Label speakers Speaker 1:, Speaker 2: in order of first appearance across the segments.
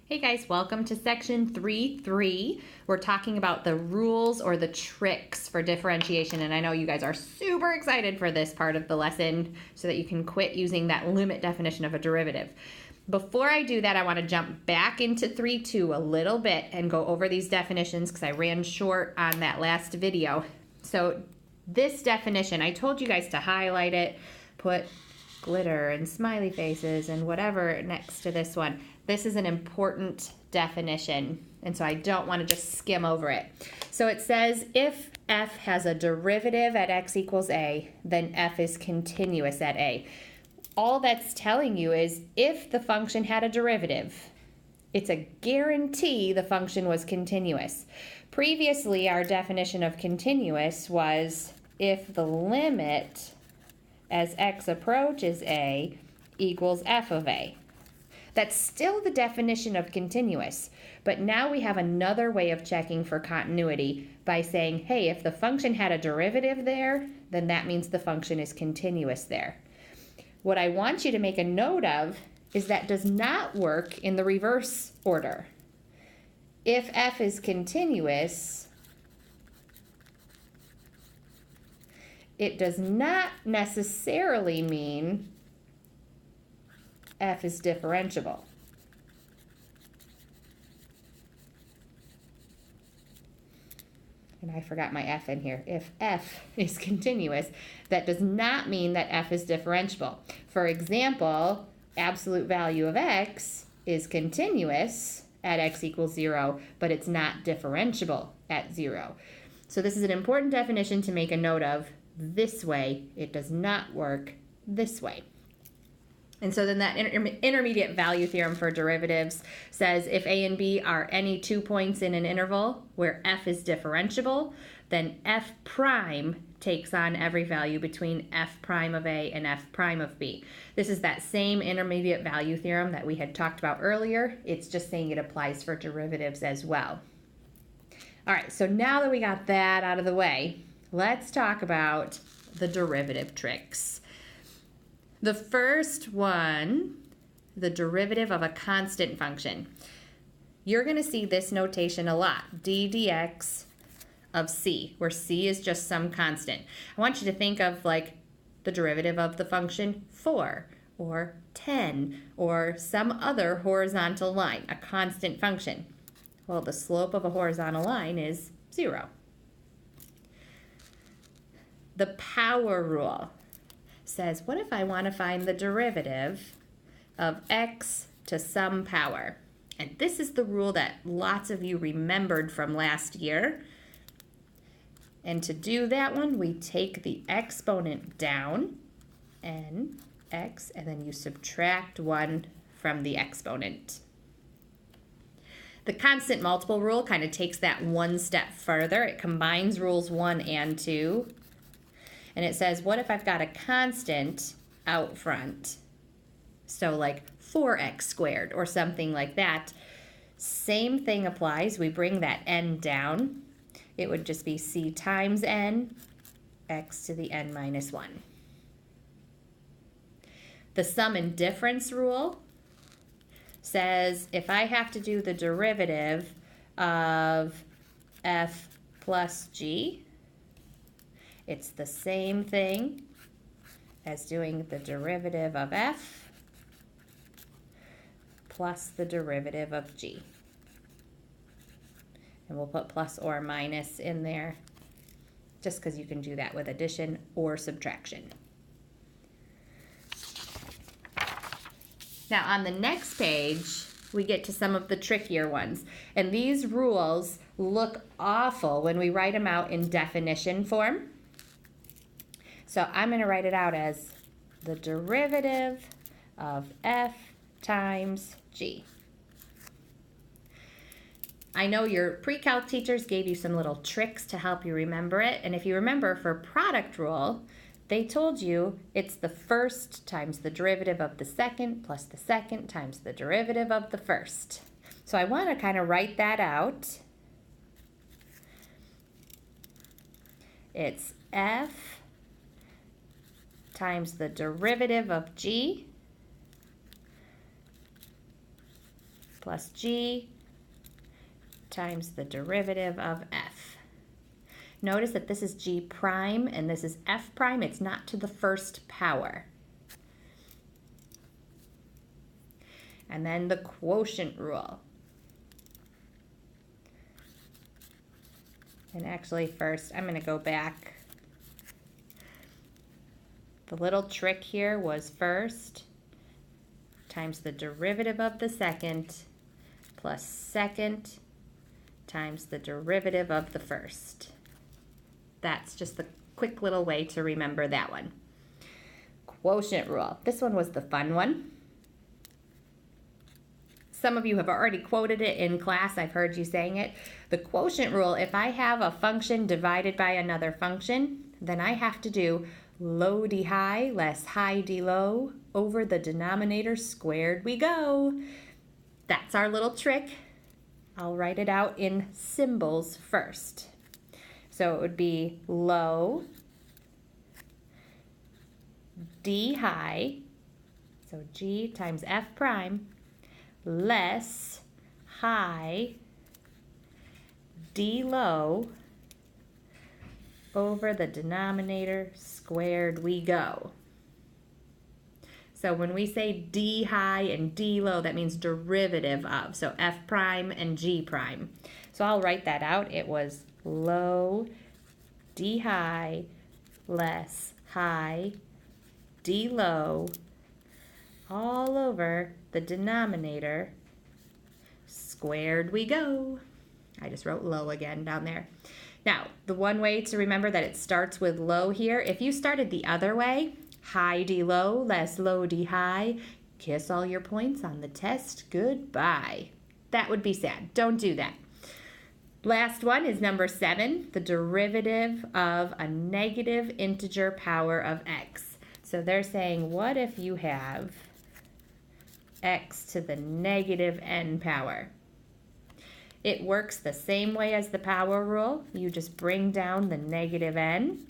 Speaker 1: Hey guys, welcome to section 3.3. We're talking about the rules or the tricks for differentiation, and I know you guys are super excited for this part of the lesson so that you can quit using that limit definition of a derivative. Before I do that, I want to jump back into 3.2 a little bit and go over these definitions because I ran short on that last video. So this definition, I told you guys to highlight it, put glitter and smiley faces and whatever next to this one. This is an important definition, and so I don't want to just skim over it. So it says if f has a derivative at x equals a, then f is continuous at a. All that's telling you is if the function had a derivative, it's a guarantee the function was continuous. Previously, our definition of continuous was if the limit as x approaches a equals f of a. That's still the definition of continuous, but now we have another way of checking for continuity by saying, hey, if the function had a derivative there, then that means the function is continuous there. What I want you to make a note of is that does not work in the reverse order. If f is continuous, it does not necessarily mean f is differentiable. And I forgot my f in here. If f is continuous, that does not mean that f is differentiable. For example, absolute value of x is continuous at x equals 0, but it's not differentiable at 0. So this is an important definition to make a note of. This way, it does not work this way. And so then that intermediate value theorem for derivatives says if a and b are any 2 points in an interval where f is differentiable, then f prime takes on every value between f prime of a and f prime of b. This is that same intermediate value theorem that we had talked about earlier. It's just saying it applies for derivatives as well. All right, so now that we got that out of the way, let's talk about the derivative tricks. The first one, the derivative of a constant function. You're going to see this notation a lot, d dx of c, where c is just some constant. I want you to think of like the derivative of the function 4 or 10 or some other horizontal line, a constant function. Well, the slope of a horizontal line is 0. The power rule says, what if I want to find the derivative of x to some power? And this is the rule that lots of you remembered from last year. And to do that one, we take the exponent down, n, x, and then you subtract 1 from the exponent. The constant multiple rule kind of takes that one step further. It combines rules 1 and 2. And it says, what if I've got a constant out front? So like 4x squared or something like that. Same thing applies. We bring that n down. It would just be c times n, x to the n minus 1. The sum and difference rule says if I have to do the derivative of f plus g, it's the same thing as doing the derivative of f plus the derivative of g. And we'll put plus or minus in there just because you can do that with addition or subtraction. Now on the next page, we get to some of the trickier ones. And these rules look awful when we write them out in definition form. So I'm going to write it out as the derivative of f times g. I know your pre-calc teachers gave you some little tricks to help you remember it. And if you remember for product rule, they told you it's the first times the derivative of the second plus the second times the derivative of the first. So I want to kind of write that out. It's f times the derivative of g plus g times the derivative of f. Notice that this is g prime and this is f prime. It's not to the first power. And then the quotient rule. And actually first, I'm going to go back. The little trick here was first times the derivative of the second plus second times the derivative of the first. That's just the quick little way to remember that one. Quotient rule. This one was the fun one. Some of you have already quoted it in class. I've heard you saying it. The quotient rule, if I have a function divided by another function, then I have to do low d high less high d low over the denominator squared we go. That's our little trick. I'll write it out in symbols first. So it would be low d high, so g times f prime, less high d low over the denominator squared we go. So when we say d high and d low, that means derivative of, so f prime and g prime. So I'll write that out. It was low d high less high d low all over the denominator squared we go. I just wrote low again down there. Now, the one way to remember that it starts with low here, if you started the other way, high d low less low d high, kiss all your points on the test, goodbye. That would be sad. Don't do that. Last one is number 7, the derivative of a negative integer power of x. So they're saying, what if you have x to the negative n power? It works the same way as the power rule. You just bring down the negative n.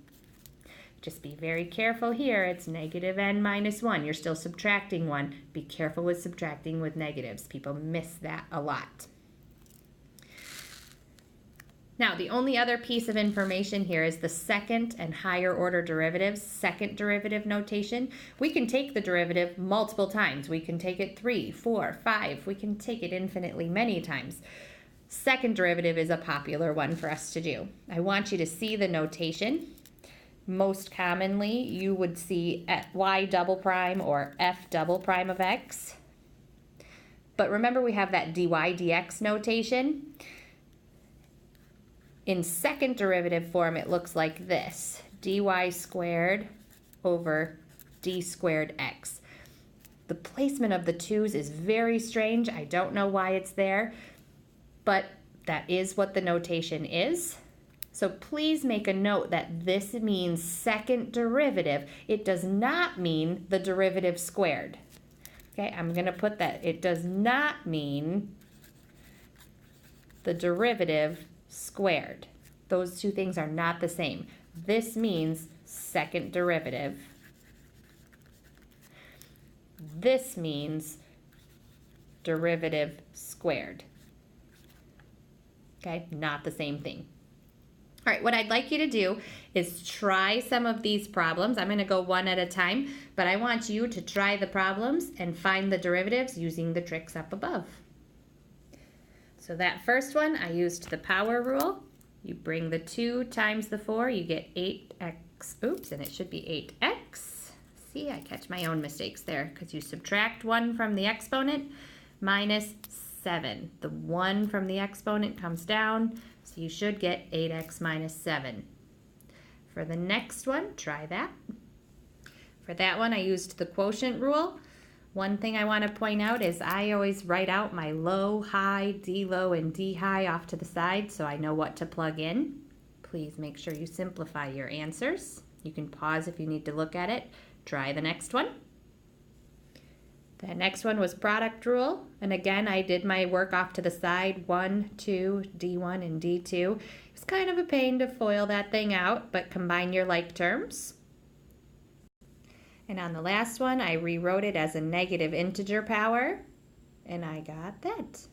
Speaker 1: Just be very careful here. It's negative n minus 1. You're still subtracting 1. Be careful with subtracting with negatives. People miss that a lot. Now, the only other piece of information here is the second and higher order derivatives, second derivative notation. We can take the derivative multiple times. We can take it 3, 4, 5. We can take it infinitely many times. Second derivative is a popular one for us to do. I want you to see the notation. Most commonly, you would see y double prime or f double prime of x. But remember, we have that dy dx notation. In second derivative form, it looks like this. dy squared over d squared x. The placement of the 2's is very strange. I don't know why it's there, but that is what the notation is. So please make a note that this means second derivative. It does not mean the derivative squared. Okay, I'm going to put that. It does not mean the derivative squared. Those two things are not the same. This means second derivative. This means derivative squared. Okay, not the same thing. All right, what I'd like you to do is try some of these problems. I'm going to go one at a time, but I want you to try the problems and find the derivatives using the tricks up above. So that first one, I used the power rule. You bring the 2 times the 4, you get 8x, oops, and it should be 8x. See, I catch my own mistakes there because you subtract 1 from the exponent minus 7. The 1 from the exponent comes down, so you should get 8x minus 7. For the next one, try that. For that one, I used the quotient rule. One thing I want to point out is I always write out my low, high, D low, and D high off to the side so I know what to plug in. Please make sure you simplify your answers. You can pause if you need to look at it. Try the next one. The next one was product rule, and again I did my work off to the side, 1, 2, D1 and D2. It's kind of a pain to FOIL that thing out, but combine your like terms. And on the last one I rewrote it as a negative integer power. And I got that.